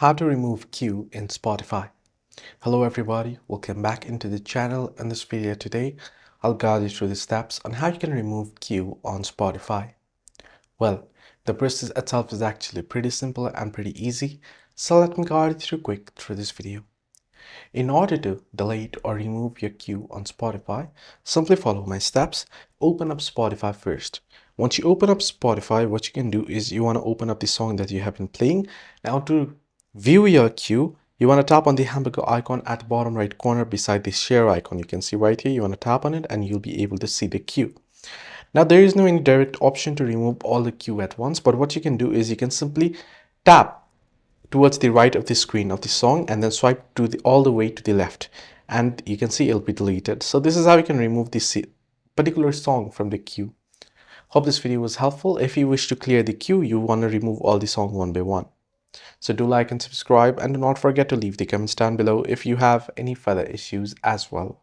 How to remove queue in Spotify. Hello everybody, welcome back into the channel. In this video today, I'll guide you through the steps on how you can remove queue on Spotify. Well, the process itself is actually pretty simple and pretty easy, so let me guide you through this video. In order to delete or remove your queue on Spotify, simply follow my steps. Open up Spotify first. Once you open up Spotify, what you can do is you want to open up the song that you have been playing. Now to view your queue, you want to tap on the hamburger icon at the bottom right corner beside the share icon. You can see right here, you want to tap on it and you'll be able to see the queue. Now there is no indirect option to remove all the queue at once, but what you can do is you can simply tap towards the right of the screen of the song and then swipe to all the way to the left and you can see it'll be deleted. So this is how you can remove this particular song from the queue. Hope this video was helpful. If you wish to clear the queue, you want to remove all the songs one by one. So do like and subscribe and do not forget to leave the comments down below if you have any further issues as well.